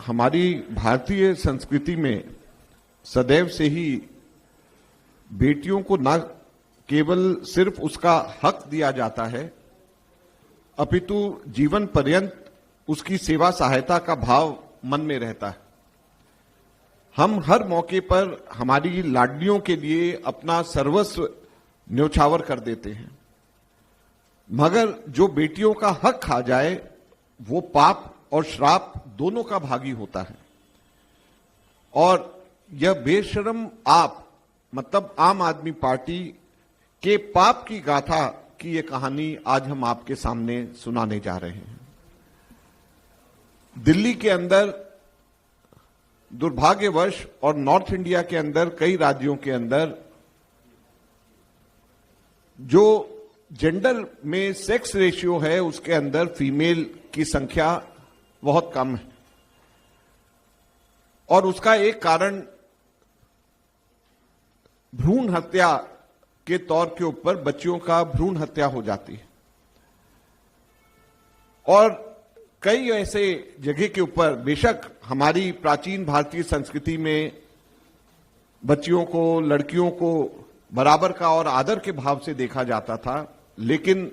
हमारी भारतीय संस्कृति में सदैव से ही बेटियों को न केवल सिर्फ उसका हक दिया जाता है, अपितु जीवन पर्यंत उसकी सेवा सहायता का भाव मन में रहता है। हम हर मौके पर हमारी लाडलियों के लिए अपना सर्वस्व न्योछावर कर देते हैं, मगर जो बेटियों का हक खा जाए वो पाप और श्राप दोनों का भागी होता है। और यह बेशर्म आप मतलब आम आदमी पार्टी के पाप की गाथा की यह कहानी आज हम आपके सामने सुनाने जा रहे हैं। दिल्ली के अंदर दुर्भाग्यवश और नॉर्थ इंडिया के अंदर कई राज्यों के अंदर जो जेंडर में सेक्स रेशियो है उसके अंदर फीमेल की संख्या बहुत कम है, और उसका एक कारण भ्रूण हत्या के तौर के ऊपर बच्चियों का भ्रूण हत्या हो जाती है। और कई ऐसे जगह के ऊपर बेशक हमारी प्राचीन भारतीय संस्कृति में बच्चियों को, लड़कियों को बराबर का और आदर के भाव से देखा जाता था, लेकिन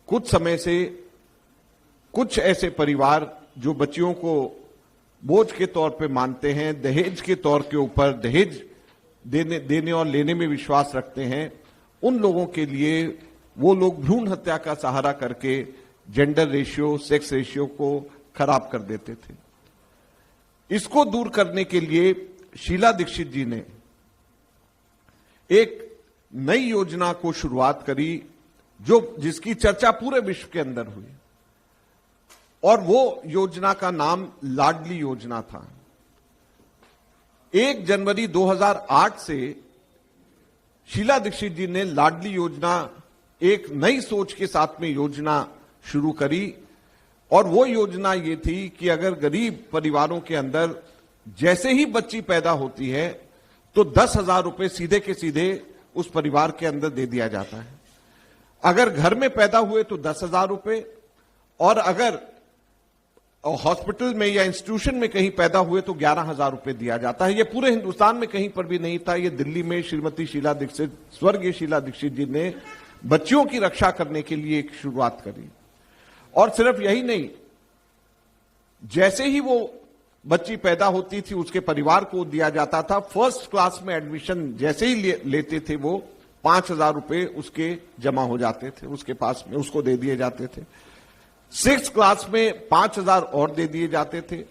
कुछ समय से कुछ ऐसे परिवार जो बच्चियों को बोझ के तौर पे मानते हैं, दहेज के तौर के ऊपर दहेज देने और लेने में विश्वास रखते हैं, उन लोगों के लिए वो लोग भ्रूण हत्या का सहारा करके जेंडर रेशियो, सेक्स रेशियो को खराब कर देते थे। इसको दूर करने के लिए शीला दीक्षित जी ने एक नई योजना को शुरुआत करी जिसकी चर्चा पूरे विश्व के अंदर हुई, और वो योजना का नाम लाडली योजना था। 1 जनवरी 2008 से शीला दीक्षित जी ने लाडली योजना एक नई सोच के साथ में योजना शुरू करी, और वो योजना ये थी कि अगर गरीब परिवारों के अंदर जैसे ही बच्ची पैदा होती है तो 10,000 रुपए सीधे के सीधे उस परिवार के अंदर दे दिया जाता है। अगर घर में पैदा हुए तो 10,000 रुपए, और अगर हॉस्पिटल में या इंस्टीट्यूशन में कहीं पैदा हुए तो 11,000 रुपए दिया जाता है। यह पूरे हिंदुस्तान में कहीं पर भी नहीं था। यह दिल्ली में श्रीमती शीला दीक्षित, स्वर्गीय शीला दीक्षित जी ने बच्चियों की रक्षा करने के लिए एक शुरुआत करी। और सिर्फ यही नहीं, जैसे ही वो बच्ची पैदा होती थी उसके परिवार को दिया जाता था। फर्स्ट क्लास में एडमिशन जैसे ही लेते थे वो 5,000 रुपए उसके जमा हो जाते थे उसके पास में, उसको दे दिए जाते थे। 6th क्लास में 5,000 और दे दिए जाते थे।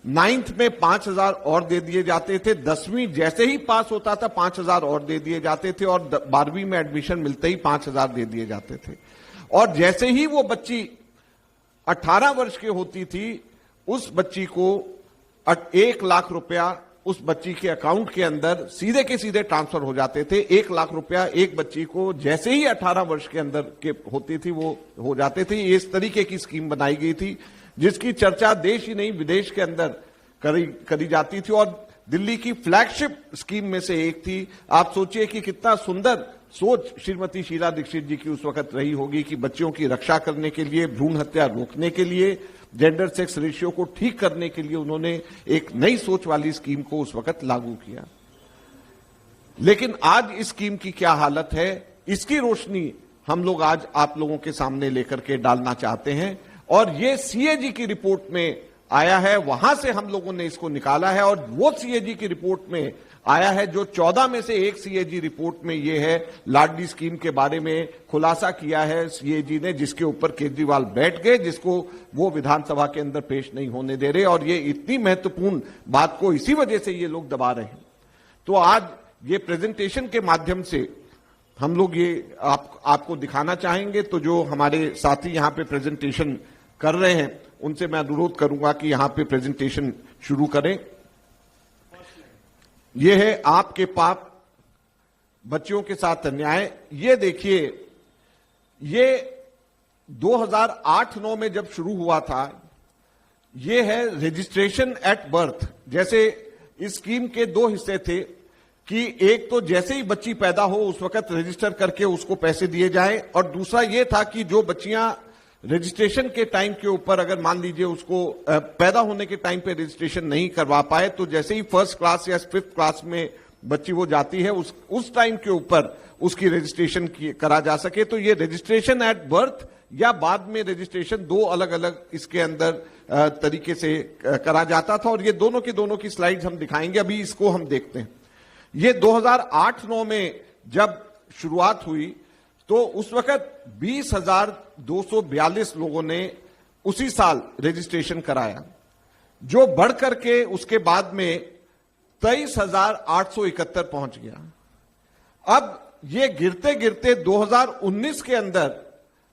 9th में 5,000 और दे दिए जाते थे। 10वीं जैसे ही पास होता था 5,000 और दे दिए जाते थे, और 12वीं में एडमिशन मिलते ही 5,000 दे दिए जाते थे। और जैसे ही वो बच्ची 18 वर्ष की होती थी उस बच्ची को 1 लाख रुपया उस बच्ची के अकाउंट के अंदर सीधे के सीधे ट्रांसफर हो जाते थे। 1 लाख रुपया एक बच्ची को जैसे ही 18 वर्ष के अंदर के होती थी वो हो जाते थे। इस तरीके की स्कीम बनाई गई थी जिसकी चर्चा देश ही नहीं विदेश के अंदर करी जाती थी, और दिल्ली की फ्लैगशिप स्कीम में से एक थी। आप सोचिए कि कितना सुंदर सोच श्रीमती शीला दीक्षित जी की उस वक्त रही होगी कि बच्चियों की रक्षा करने के लिए, भ्रूण हत्या रोकने के लिए, जेंडर सेक्स रेशियो को ठीक करने के लिए उन्होंने एक नई सोच वाली स्कीम को उस वक्त लागू किया। लेकिन आज इस स्कीम की क्या हालत है, इसकी रोशनी हम लोग आज आप लोगों के सामने लेकर के डालना चाहते हैं। और ये सीएजी की रिपोर्ट में आया है, वहां से हम लोगों ने इसको निकाला है, और वो सीएजी की रिपोर्ट में आया है जो 14 में से एक सीएजी रिपोर्ट में ये है, लाडली स्कीम के बारे में खुलासा किया है सीएजी ने, जिसके ऊपर केजरीवाल बैठ गए, जिसको वो विधानसभा के अंदर पेश नहीं होने दे रहे। और ये इतनी महत्वपूर्ण बात को इसी वजह से ये लोग दबा रहे हैं। तो आज ये प्रेजेंटेशन के माध्यम से हम लोग ये आपको दिखाना चाहेंगे। तो जो हमारे साथी यहाँ पे प्रेजेंटेशन कर रहे हैं उनसे मैं अनुरोध करूंगा कि यहाँ पे प्रेजेंटेशन शुरू करें। ये है आपके पाप, बच्चियों के साथ अन्याय। ये देखिए, ये 2008-9 में जब शुरू हुआ था, ये है रजिस्ट्रेशन एट बर्थ। जैसे इस स्कीम के 2 हिस्से थे कि एक तो जैसे ही बच्ची पैदा हो उस वक्त रजिस्टर करके उसको पैसे दिए जाएं, और दूसरा ये था कि जो बच्चियां रजिस्ट्रेशन के टाइम के ऊपर अगर मान लीजिए उसको पैदा होने के टाइम पे रजिस्ट्रेशन नहीं करवा पाए तो जैसे ही फर्स्ट क्लास या फिफ्थ क्लास में बच्ची वो जाती है उस टाइम के ऊपर उसकी रजिस्ट्रेशन करा जा सके। तो ये रजिस्ट्रेशन एट बर्थ या बाद में रजिस्ट्रेशन दो अलग अलग इसके अंदर तरीके से करा जाता था और ये दोनों की स्लाइड्स हम दिखाएंगे। अभी इसको हम देखते हैं। ये 2008-9 में जब शुरुआत हुई तो उस वक्त 20,242 लोगों ने उसी साल रजिस्ट्रेशन कराया, जो बढ़ करके उसके बाद में 23,871 पहुंच गया। अब ये गिरते गिरते 2019 के अंदर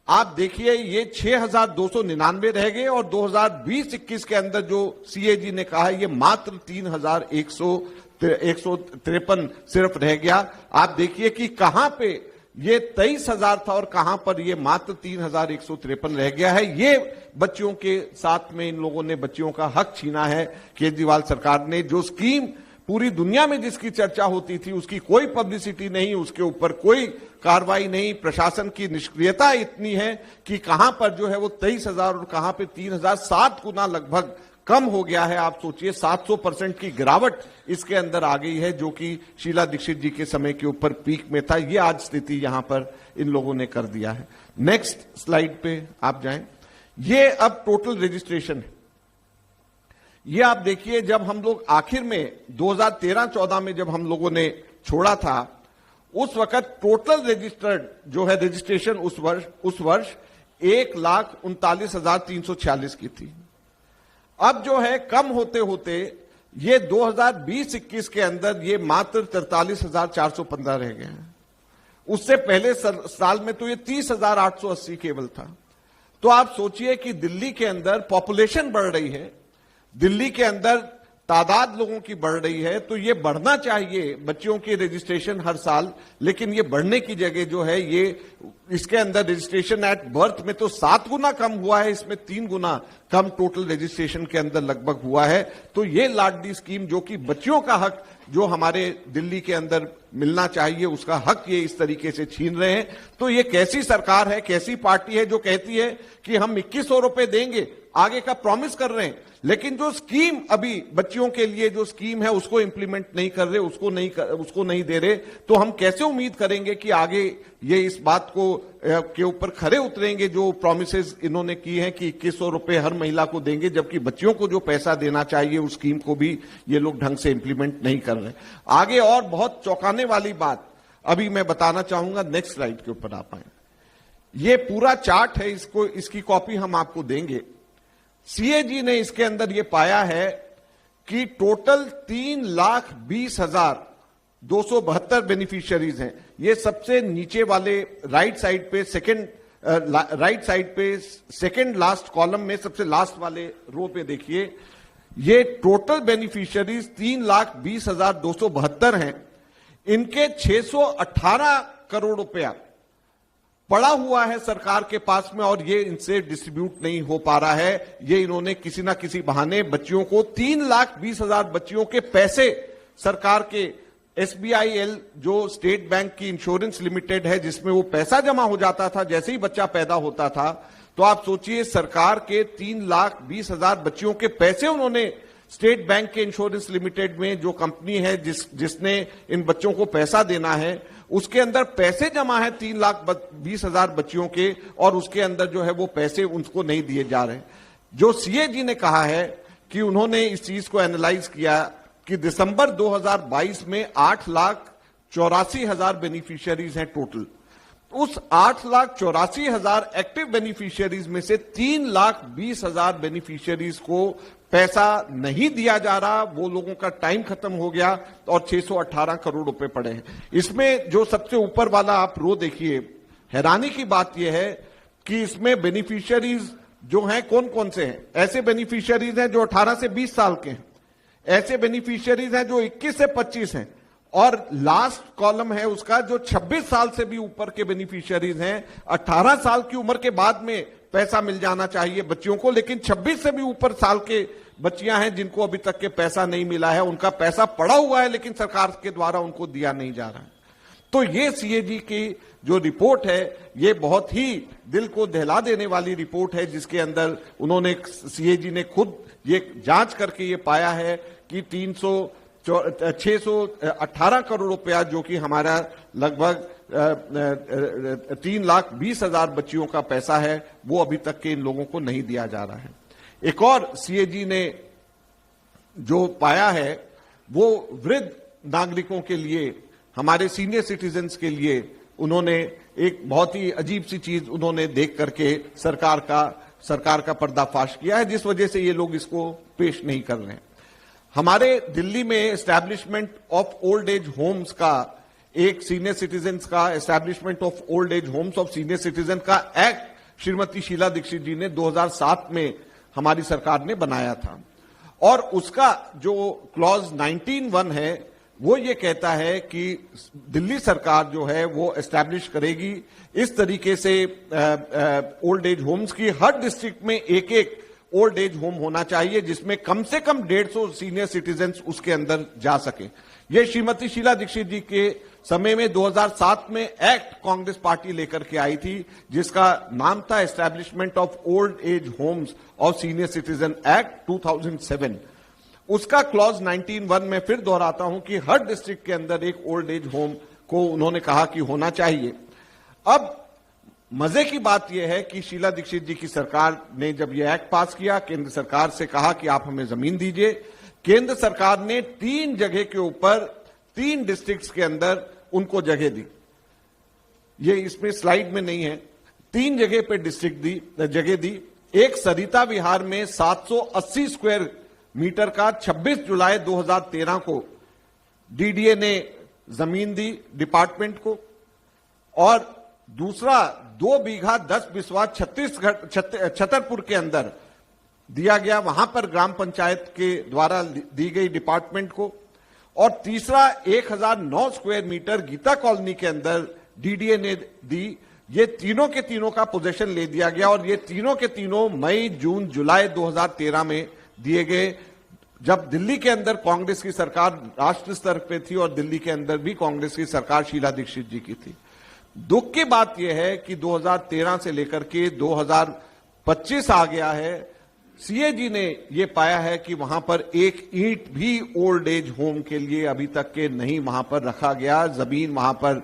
आप देखिए ये 6,299 रह गए और 2020-21 के अंदर जो सीएजी ने कहा है ये मात्र 3,153 सिर्फ रह गया। आप देखिए कि कहां पे ये 23,000 था और कहां पर ये मात्र 3,153 रह गया है। ये बच्चियों के साथ में इन लोगों ने बच्चियों का हक छीना है। केजरीवाल सरकार ने जो स्कीम पूरी दुनिया में जिसकी चर्चा होती थी उसकी कोई पब्लिसिटी नहीं, उसके ऊपर कोई कार्रवाई नहीं, प्रशासन की निष्क्रियता इतनी है कि कहां पर जो है वो 23,000 और कहां पे 3,000, 7 गुना लगभग कम हो गया है। आप सोचिए 700% की गिरावट इसके अंदर आ गई है, जो कि शीला दीक्षित जी के समय के ऊपर पीक में था। ये आज स्थिति यहां पर इन लोगों ने कर दिया है। नेक्स्ट स्लाइड पे आप जाएं। ये अब टोटल रजिस्ट्रेशन है। ये आप देखिए जब हम लोग आखिर में 2013-14 में जब हम लोगों ने छोड़ा था उस वक्त टोटल रजिस्टर्ड जो है रजिस्ट्रेशन उस वर्ष 1,39,346 की थी। अब जो है कम होते होते ये 2020-21 के अंदर ये मात्र 43,415 रह गए हैं। उससे पहले साल में तो ये 30,880 केवल था। तो आप सोचिए कि दिल्ली के अंदर पॉपुलेशन बढ़ रही है, दिल्ली के अंदर तादाद लोगों की बढ़ रही है, तो ये बढ़ना चाहिए बच्चियों की रजिस्ट्रेशन हर साल, लेकिन ये बढ़ने की जगह जो है ये इसके अंदर रजिस्ट्रेशन एट बर्थ में तो 7 गुना कम हुआ है, इसमें 3 गुना कम टोटल रजिस्ट्रेशन के अंदर लगभग हुआ है। तो ये लाडली स्कीम जो कि बच्चियों का हक जो हमारे दिल्ली के अंदर मिलना चाहिए उसका हक ये इस तरीके से छीन रहे हैं। तो ये कैसी सरकार है, कैसी पार्टी है जो कहती है कि हम 2100 रुपए देंगे, आगे का प्रॉमिस कर रहे हैं, लेकिन जो स्कीम अभी बच्चियों के लिए जो स्कीम है उसको इंप्लीमेंट नहीं कर रहे, उसको नहीं दे रहे। तो हम कैसे उम्मीद करेंगे कि आगे ये इस बात को के ऊपर खरे उतरेंगे जो प्रॉमिसेस इन्होंने की हैं कि 2100 रुपए हर महिला को देंगे, जबकि बच्चियों को जो पैसा देना चाहिए उस स्कीम को भी ये लोग ढंग से इंप्लीमेंट नहीं कर रहे। आगे और बहुत चौंकाने वाली बात अभी मैं बताना चाहूंगा। नेक्स्ट स्लाइड के ऊपर आप आए। ये पूरा चार्ट है, इसकी कॉपी हम आपको देंगे। सीएजी ने इसके अंदर ये पाया है कि टोटल 3,20,272 बेनिफिशियरीज हैं। ये सबसे नीचे वाले राइट साइड पे सेकंड लास्ट कॉलम में सबसे लास्ट वाले रो पे देखिए, ये टोटल बेनिफिशियरीज 3,20,272 हैं। इनके 618 करोड़ रुपया पड़ा हुआ है सरकार के पास में और ये इनसे डिस्ट्रीब्यूट नहीं हो पा रहा है। ये इन्होंने किसी ना किसी बहाने बच्चियों को 3,20,000 बच्चियों के पैसे सरकार के SBIL जो स्टेट बैंक की इंश्योरेंस लिमिटेड है जिसमें वो पैसा जमा हो जाता था जैसे ही बच्चा पैदा होता था। तो आप सोचिए सरकार के 3,20,000 बच्चियों के पैसे उन्होंने स्टेट बैंक के इंश्योरेंस लिमिटेड में जो कंपनी है जिसने इन बच्चों को पैसा देना है उसके अंदर पैसे जमा है 3,20,000 बच्चियों के, और उसके अंदर जो है वो पैसे उनको नहीं दिए जा रहे। जो सीएजी ने कहा है कि उन्होंने इस चीज को एनालाइज किया कि दिसंबर 2022 में 8,84,000 बेनिफिशियरीज हैं टोटल। उस 8,84,000 एक्टिव बेनिफिशियरीज में से 3,20,000 बेनिफिशियरीज को पैसा नहीं दिया जा रहा, वो लोगों का टाइम खत्म हो गया और 618 करोड़ रुपए पड़े हैं। इसमें जो सबसे ऊपर वाला आप रो देखिए, हैरानी की बात यह है कि इसमें बेनिफिशियरीज जो हैं कौन कौन से हैं। ऐसे बेनिफिशियरीज हैं जो 18 से 20 साल के हैं, ऐसे बेनिफिशियरीज हैं जो 21 से 25 हैं, और लास्ट कॉलम है उसका जो 26 साल से भी ऊपर के बेनिफिशियरीज हैं। 18 साल की उम्र के बाद में पैसा मिल जाना चाहिए बच्चियों को, लेकिन 26 से भी ऊपर साल के बच्चियां हैं जिनको अभी तक के पैसा नहीं मिला है, उनका पैसा पड़ा हुआ है लेकिन सरकार के द्वारा उनको दिया नहीं जा रहा है। तो ये सीएजी की जो रिपोर्ट है ये बहुत ही दिल को दहला देने वाली रिपोर्ट है, जिसके अंदर उन्होंने सीएजी ने खुद ये जांच करके ये पाया है कि 618 करोड़ रुपया जो कि हमारा लगभग 3,20,000 बच्चियों का पैसा है वो अभी तक के इन लोगों को नहीं दिया जा रहा है। एक और सीएजी ने जो पाया है वो वृद्ध नागरिकों के लिए, हमारे सीनियर सिटीजन्स के लिए उन्होंने एक बहुत ही अजीब सी चीज उन्होंने देख करके सरकार का पर्दाफाश किया है, जिस वजह से ये लोग इसको पेश नहीं कर रहे हैं। हमारे दिल्ली में establishment of old age homes का एक सीनियर सिटीजन्स का establishment of old age homes of senior citizen का एक्ट श्रीमती शीला दीक्षित जी ने 2007 में हमारी सरकार ने बनाया था, और उसका जो क्लॉज 19(1) है वो ये कहता है कि दिल्ली सरकार जो है वो एस्टैब्लिश करेगी इस तरीके से ओल्ड एज होम्स की, हर डिस्ट्रिक्ट में एक एक ओल्ड एज होम होना चाहिए जिसमें कम से कम 150 सीनियर सिटीजन्स उसके अंदर जा सके। ये श्रीमती शीला दीक्षित जी के समय में 2007 में एक्ट कांग्रेस पार्टी लेकर के आई थी, जिसका नाम था establishment of old age homes of senior citizen act 2007। उसका क्लॉज 19(1) में फिर दोहराता हूं कि हर डिस्ट्रिक्ट के अंदर एक ओल्ड एज होम को उन्होंने कहा कि होना चाहिए। अब मजे की बात यह है कि शीला दीक्षित जी की सरकार ने जब यह एक्ट पास किया, केंद्र सरकार से कहा कि आप हमें जमीन दीजिए। केंद्र सरकार ने 3 जगह के ऊपर 3 डिस्ट्रिक्ट्स के अंदर उनको जगह दी। ये इसमें स्लाइड में नहीं है, 3 जगह पे जगह दी। एक सरिता विहार में 780 स्क्वायर मीटर का 26 जुलाई 2013 को डीडीए ने जमीन दी डिपार्टमेंट को, और दूसरा 2 बीघा 10 बिस्वा छतरपुर के अंदर दिया गया, वहां पर ग्राम पंचायत के द्वारा दी गई डिपार्टमेंट को, और तीसरा 1009 स्क्वायर मीटर गीता कॉलोनी के अंदर डीडीए ने दी। ये तीनों के तीनों का पोजेशन ले दिया गया, और ये तीनों के तीनों मई, जून, जुलाई 2013 में दिए गए, जब दिल्ली के अंदर कांग्रेस की सरकार राष्ट्र स्तर पे थी और दिल्ली के अंदर भी कांग्रेस की सरकार शीला दीक्षित जी की थी। दुख की बात यह है कि 2013 से लेकर के 2025 आ गया है, सीएजी ने यह पाया है कि वहां पर एक ईंट भी ओल्ड एज होम के लिए अभी तक के नहीं वहां पर रखा गया। जमीन वहां पर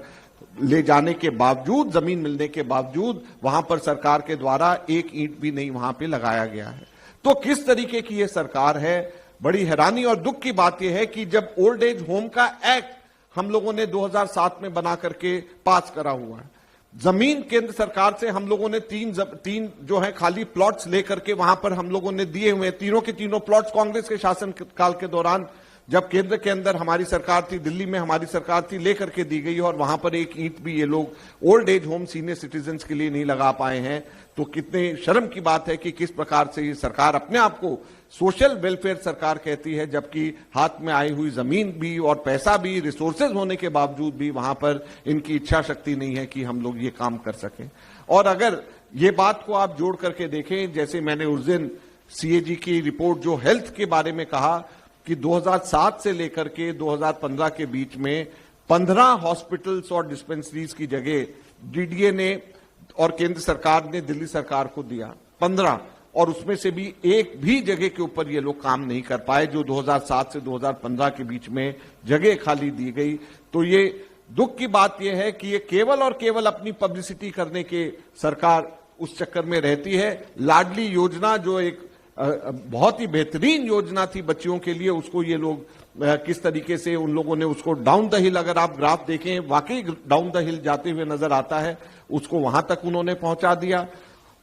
ले जाने के बावजूद, जमीन मिलने के बावजूद वहां पर सरकार के द्वारा एक ईंट भी नहीं वहां पे लगाया गया है। तो किस तरीके की यह सरकार है, बड़ी हैरानी और दुख की बात यह है कि जब ओल्ड एज होम का एक्ट हम लोगों ने 2007 में बना करके पास करा हुआ है, जमीन केंद्र सरकार से हम लोगों ने तीन जो है खाली प्लॉट्स लेकर के वहां पर हम लोगों ने दिए हुए, तीनों के तीनों प्लॉट्स कांग्रेस के शासन काल के दौरान जब केंद्र के अंदर हमारी सरकार थी, दिल्ली में हमारी सरकार थी, लेकर के दी गई, और वहां पर एक ईंट भी ये लोग old age home senior citizens के लिए नहीं लगा पाए हैं। तो कितने शर्म की बात है कि किस प्रकार से ये सरकार अपने आप को सोशल वेलफेयर सरकार कहती है, जबकि हाथ में आई हुई जमीन भी और पैसा भी, रिसोर्सेज होने के बावजूद भी वहां पर इनकी इच्छा शक्ति नहीं है कि हम लोग ये काम कर सकें। और अगर ये बात को आप जोड़ करके देखें, जैसे मैंने उस दिन सीएजी की रिपोर्ट जो हेल्थ के बारे में कहा कि 2007 से लेकर के 2015 के बीच में 15 हॉस्पिटल्स और डिस्पेंसरीज की जगह डीडीए ने और केंद्र सरकार ने दिल्ली सरकार को दिया 15, और उसमें से भी एक भी जगह के ऊपर ये लोग काम नहीं कर पाए, जो 2007 से 2015 के बीच में जगह खाली दी गई। तो ये दुख की बात यह है कि ये केवल और केवल अपनी पब्लिसिटी करने के सरकार उस चक्कर में रहती है। लाडली योजना जो एक बहुत ही बेहतरीन योजना थी बच्चियों के लिए, उसको ये लोग किस तरीके से उन लोगों ने उसको डाउन द हिल, अगर आप ग्राफ देखें वाकई डाउन द हिल जाते हुए नजर आता है, उसको वहां तक उन्होंने पहुंचा दिया।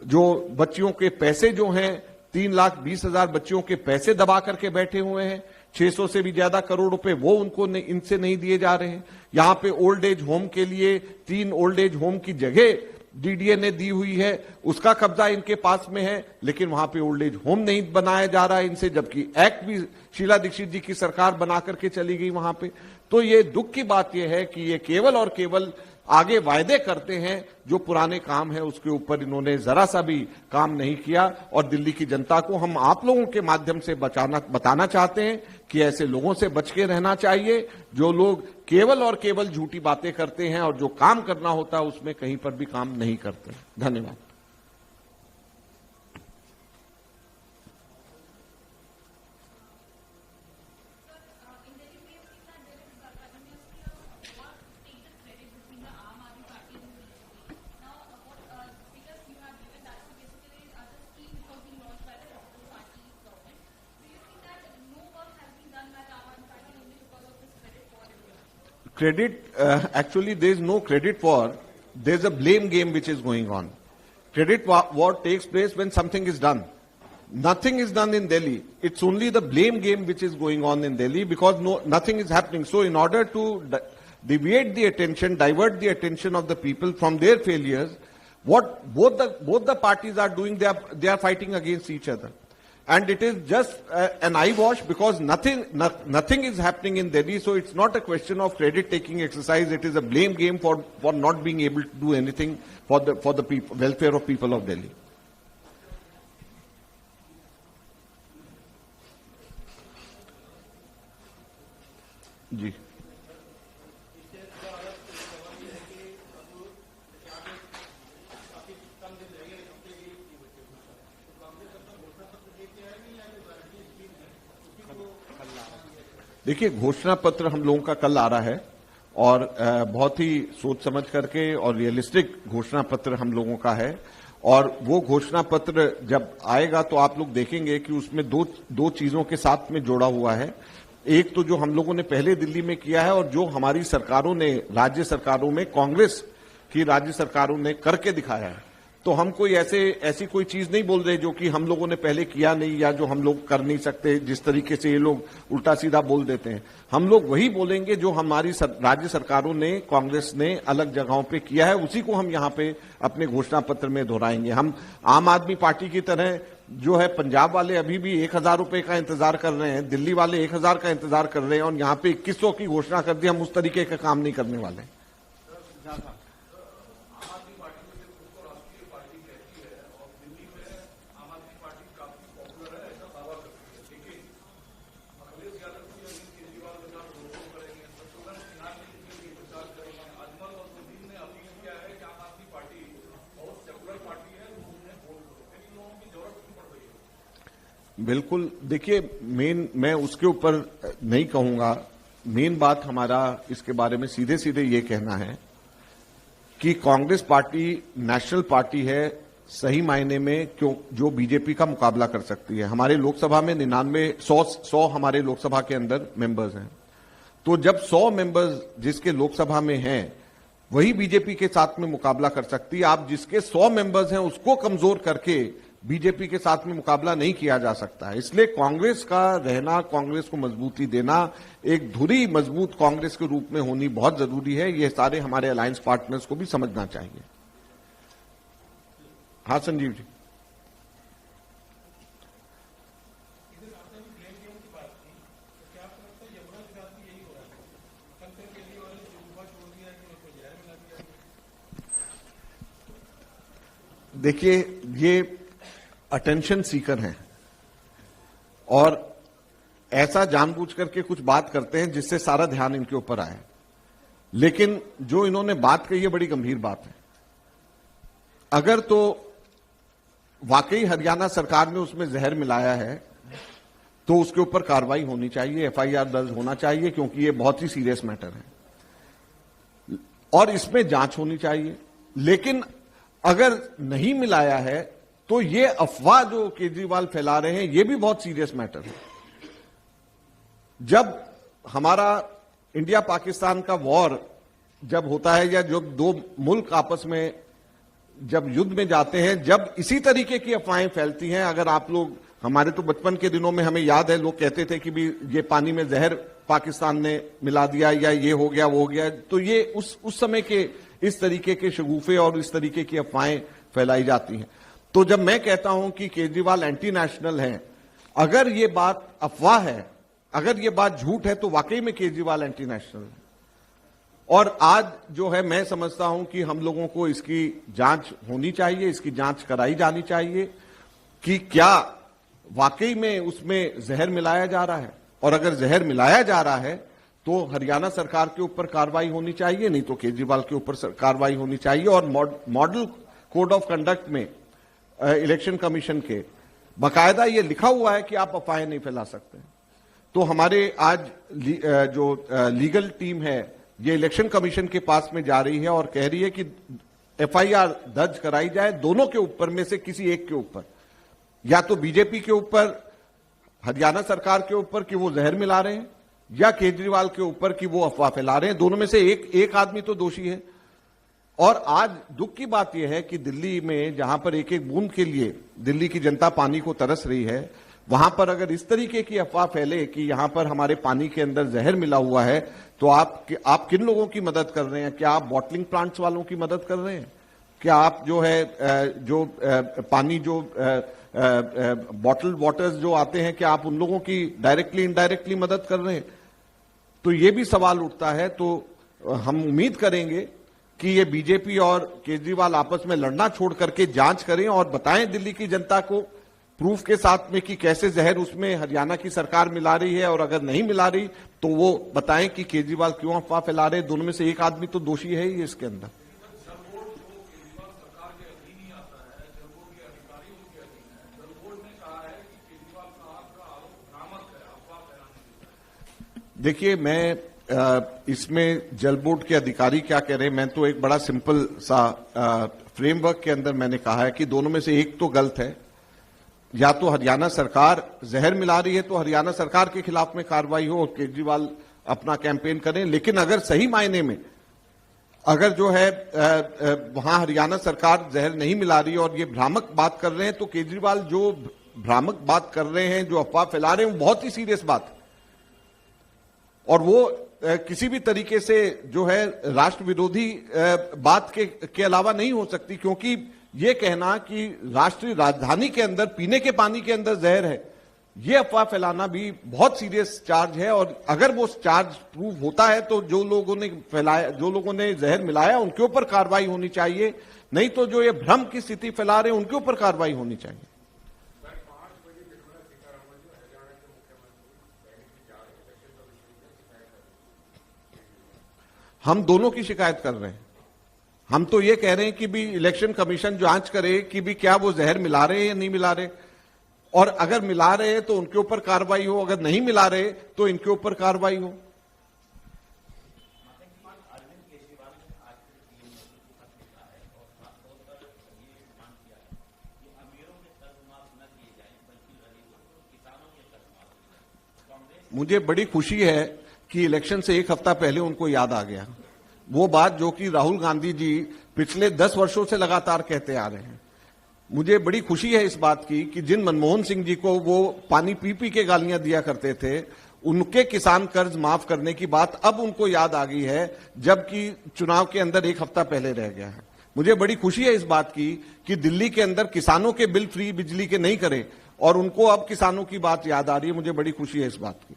जो बच्चियों के पैसे जो हैं 3,20,000 बच्चियों के पैसे दबा करके बैठे हुए हैं, 600 से भी ज्यादा करोड़ रुपए वो उनको इनसे नहीं दिए जा रहे हैं। यहां पे ओल्ड एज होम के लिए 3 ओल्ड एज होम की जगह डीडीए ने दी हुई है, उसका कब्जा इनके पास में है, लेकिन वहां पे ओल्ड एज होम नहीं बनाया जा रहा है इनसे, जबकि एक्ट भी शीला दीक्षित जी की सरकार बना करके चली गई वहां पे। तो ये दुख की बात यह है कि ये केवल और केवल आगे वायदे करते हैं, जो पुराने काम है उसके ऊपर इन्होंने जरा सा भी काम नहीं किया। और दिल्ली की जनता को हम आप लोगों के माध्यम से बताना चाहते हैं कि ऐसे लोगों से बच के रहना चाहिए जो लोग केवल और केवल झूठी बातें करते हैं और जो काम करना होता है उसमें कहीं पर भी काम नहीं करते। धन्यवाद। Credit, actually there is no credit war, there is a blame game which is going on. Credit war takes place when something is done. Nothing is done in Delhi. It's only the blame game which is going on in Delhi because nothing is happening. So in order to deviate the attention, divert the attention of the people from their failures, what both the parties are doing, they are fighting against each other. And it is just an eyewash because nothing is happening in Delhi. So it's not a question of credit-taking exercise. It is a blame game for not being able to do anything for the people, welfare of people of Delhi. जी देखिए, घोषणा पत्र हम लोगों का कल आ रहा है और बहुत ही सोच समझ करके और रियलिस्टिक घोषणा पत्र हम लोगों का है। और वो घोषणा पत्र जब आएगा तो आप लोग देखेंगे कि उसमें दो चीजों के साथ में जोड़ा हुआ है। एक तो जो हम लोगों ने पहले दिल्ली में किया है और जो हमारी सरकारों ने, राज्य सरकारों में, कांग्रेस की राज्य सरकारों ने करके दिखाया है। तो हम कोई ऐसी कोई चीज नहीं बोल रहे जो कि हम लोगों ने पहले किया नहीं या जो हम लोग कर नहीं सकते, जिस तरीके से ये लोग उल्टा सीधा बोल देते हैं। हम लोग वही बोलेंगे जो हमारी राज्य सरकारों ने, कांग्रेस ने अलग जगहों पे किया है, उसी को हम यहां पे अपने घोषणा पत्र में दोहराएंगे। हम आम आदमी पार्टी की तरह जो है, पंजाब वाले अभी भी 1000 रुपए का इंतजार कर रहे हैं, दिल्ली वाले 1000 का इंतजार कर रहे हैं और यहां पे 2100 की घोषणा कर दी। हम उस तरीके का काम नहीं करने वाले। बिल्कुल, देखिए, मैं उसके ऊपर नहीं कहूंगा। मेन बात हमारा इसके बारे में सीधे सीधे ये कहना है कि कांग्रेस पार्टी नेशनल पार्टी है, सही मायने में जो बीजेपी का मुकाबला कर सकती है। हमारे लोकसभा में 100 हमारे लोकसभा के अंदर मेंबर्स हैं। तो जब 100 मेंबर्स जिसके लोकसभा में हैं वही बीजेपी के साथ में मुकाबला कर सकती है। आप जिसके 100 मेंबर्स हैं उसको कमजोर करके बीजेपी के साथ में मुकाबला नहीं किया जा सकता है। इसलिए कांग्रेस का रहना, कांग्रेस को मजबूती देना, एक धुरी मजबूत कांग्रेस के रूप में होनी बहुत जरूरी है। ये सारे हमारे अलायंस पार्टनर्स को भी समझना चाहिए। हाँ संजीव जी। देखिए, ये अटेंशन सीकर हैं और ऐसा जानबूझ करके कुछ बात करते हैं जिससे सारा ध्यान इनके ऊपर आए। लेकिन जो इन्होंने बात कही है बड़ी गंभीर बात है। अगर तो वाकई हरियाणा सरकार ने उसमें जहर मिलाया है तो उसके ऊपर कार्रवाई होनी चाहिए, FIR दर्ज होना चाहिए, क्योंकि ये बहुत ही सीरियस मैटर है और इसमें जांच होनी चाहिए। लेकिन अगर नहीं मिलाया है तो ये अफवाह जो केजरीवाल फैला रहे हैं ये भी बहुत सीरियस मैटर है। जब हमारा इंडिया पाकिस्तान का वॉर जब होता है या जब दो मुल्क आपस में जब युद्ध में जाते हैं, जब इसी तरीके की अफवाहें फैलती हैं, अगर आप लोग, हमारे तो बचपन के दिनों में हमें याद है, लोग कहते थे कि भी ये पानी में जहर पाकिस्तान ने मिला दिया या ये हो गया वो हो गया। तो ये उस समय के इस तरीके के शगुफे और इस तरीके की अफवाहें फैलाई जाती हैं। तो जब मैं कहता हूं कि केजरीवाल एंटी नेशनल है, अगर ये बात अफवाह है, अगर ये बात झूठ है, तो वाकई में केजरीवाल एंटी नेशनल है। और आज जो है, मैं समझता हूं कि हम लोगों को इसकी जांच होनी चाहिए, इसकी जांच कराई जानी चाहिए कि क्या वाकई में उसमें जहर मिलाया जा रहा है। और अगर जहर मिलाया जा रहा है तो हरियाणा सरकार के ऊपर कार्रवाई होनी चाहिए, नहीं तो केजरीवाल के ऊपर कार्रवाई होनी चाहिए। और मॉडल कोड ऑफ कंडक्ट में इलेक्शन कमीशन के बाकायदा ये लिखा हुआ है कि आप अफवाहें नहीं फैला सकते। तो हमारे आज जो लीगल टीम है ये इलेक्शन कमीशन के पास में जा रही है और कह रही है कि एफआईआर दर्ज कराई जाए दोनों के ऊपर में से किसी एक के ऊपर, या तो बीजेपी के ऊपर, हरियाणा सरकार के ऊपर कि वो जहर मिला रहे हैं, या केजरीवाल के ऊपर कि वो अफवाह फैला रहे हैं। दोनों में से एक आदमी तो दोषी है। और आज दुख की बात यह है कि दिल्ली में जहां पर एक एक बूंद के लिए दिल्ली की जनता पानी को तरस रही है, वहां पर अगर इस तरीके की अफवाह फैले कि यहां पर हमारे पानी के अंदर जहर मिला हुआ है, तो आप किन लोगों की मदद कर रहे हैं? क्या आप बॉटलिंग प्लांट्स वालों की मदद कर रहे हैं? क्या आप जो है पानी जो बॉटल वाटर्स जो आते हैं, क्या आप उन लोगों की डायरेक्टली इनडायरेक्टली मदद कर रहे हैं? तो ये भी सवाल उठता है। तो हम उम्मीद करेंगे कि ये बीजेपी और केजरीवाल आपस में लड़ना छोड़ करके जांच करें और बताएं दिल्ली की जनता को प्रूफ के साथ में कि कैसे जहर उसमें हरियाणा की सरकार मिला रही है, और अगर नहीं मिला रही तो वो बताएं कि केजरीवाल क्यों अफवाह फैला रहे हैं। दोनों में से एक आदमी तो दोषी है ही इसके अंदर। देखिए, मैं इसमें जल बोर्ड के अधिकारी क्या कह रहे हैं, मैं तो एक बड़ा सिंपल सा फ्रेमवर्क के अंदर मैंने कहा है कि दोनों में से एक तो गलत है। या तो हरियाणा सरकार जहर मिला रही है तो हरियाणा सरकार के खिलाफ में कार्रवाई हो और केजरीवाल अपना कैंपेन करें, लेकिन अगर सही मायने में अगर जो है वहां हरियाणा सरकार जहर नहीं मिला रही और ये भ्रामक बात कर रहे हैं, तो केजरीवाल जो भ्रामक बात कर रहे हैं, जो अफवाह फैला रहे हैं, वो बहुत ही सीरियस बात है और वो किसी भी तरीके से जो है राष्ट्र विरोधी बात के अलावा नहीं हो सकती, क्योंकि ये कहना कि राष्ट्रीय राजधानी के अंदर पीने के पानी के अंदर जहर है, ये अफवाह फैलाना भी बहुत सीरियस चार्ज है। और अगर वो चार्ज प्रूव होता है तो जो लोगों ने फैलाया, जो लोगों ने जहर मिलाया, उनके ऊपर कार्रवाई होनी चाहिए, नहीं तो जो ये भ्रम की स्थिति फैला रहे हैं उनके ऊपर कार्रवाई होनी चाहिए। हम दोनों की शिकायत कर रहे हैं। हम तो ये कह रहे हैं कि भी इलेक्शन कमीशन जांच करे कि भी क्या वो जहर मिला रहे हैं या नहीं मिला रहे, और अगर मिला रहे हैं तो उनके ऊपर कार्रवाई हो, अगर नहीं मिला रहे तो इनके ऊपर कार्रवाई हो। मुझे बड़ी खुशी है कि इलेक्शन से एक हफ्ता पहले उनको याद आ गया वो बात जो कि राहुल गांधी जी पिछले 10 वर्षों से लगातार कहते आ रहे हैं। मुझे बड़ी खुशी है इस बात की कि जिन मनमोहन सिंह जी को वो पानी पी पी के गालियां दिया करते थे, उनके किसान कर्ज माफ करने की बात अब उनको याद आ गई है, जबकि चुनाव के अंदर एक हफ्ता पहले रह गया है। मुझे बड़ी खुशी है इस बात की कि दिल्ली के अंदर किसानों के बिल फ्री बिजली के नहीं करे और उनको अब किसानों की बात याद आ रही है। मुझे बड़ी खुशी है इस बात की।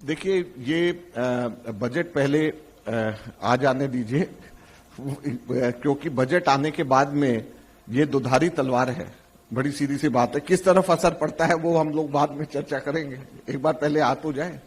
देखिए, ये बजट पहले आ जाने दीजिए, क्योंकि बजट आने के बाद में ये दुधारी तलवार है। बड़ी सीधी सी बात है, किस तरफ असर पड़ता है वो हम लोग बाद में चर्चा करेंगे, एक बार पहले आ तो जाए।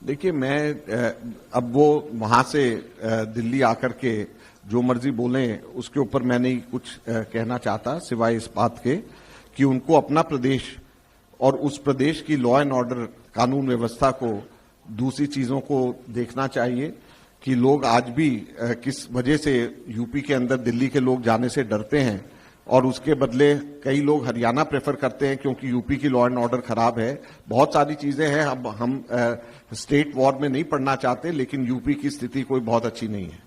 देखिए, मैं अब वो वहां से दिल्ली आकर के जो मर्जी बोले उसके ऊपर मैं नहीं कुछ कहना चाहता, सिवाय इस बात के कि उनको अपना प्रदेश और उस प्रदेश की लॉ एंड ऑर्डर कानून व्यवस्था को, दूसरी चीजों को देखना चाहिए कि लोग आज भी किस वजह से यूपी के अंदर दिल्ली के लोग जाने से डरते हैं। और उसके बदले कई लोग हरियाणा प्रेफर करते हैं क्योंकि यूपी की लॉ एंड ऑर्डर खराब है। बहुत सारी चीजें हैं, अब हम स्टेट वॉर में नहीं पढ़ना चाहते, लेकिन यूपी की स्थिति कोई बहुत अच्छी नहीं है।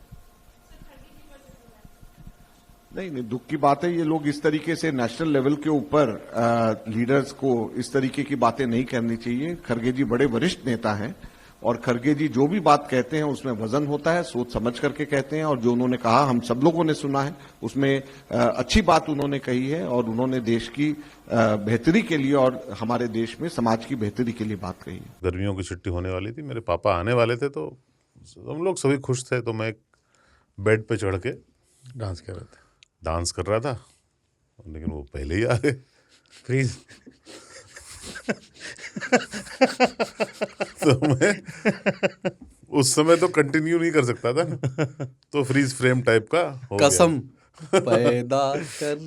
नहीं, दुख की बात है, ये लोग इस तरीके से नेशनल लेवल के ऊपर लीडर्स को इस तरीके की बातें नहीं करनी चाहिए। खड़गे जी बड़े वरिष्ठ नेता हैं और खड़गे जी जो भी बात कहते हैं उसमें वजन होता है, सोच समझ करके कहते हैं, और जो उन्होंने कहा हम सब लोगों ने सुना है, उसमें अच्छी बात उन्होंने कही है और उन्होंने देश की बेहतरी के लिए और हमारे देश में समाज की बेहतरी के लिए बात कही है। गर्मियों की छुट्टी होने वाली थी, मेरे पापा आने वाले थे, तो हम लोग सभी खुश थे। तो मैं एक बेड पे चढ़ के डांस कर रहा था, लेकिन वो पहले ही आ गए। फ्रीज। तो मैं उस समय तो कंटिन्यू नहीं कर सकता था ना, तो फ्रीज फ्रेम टाइप का हो गया। कसम पैदा कर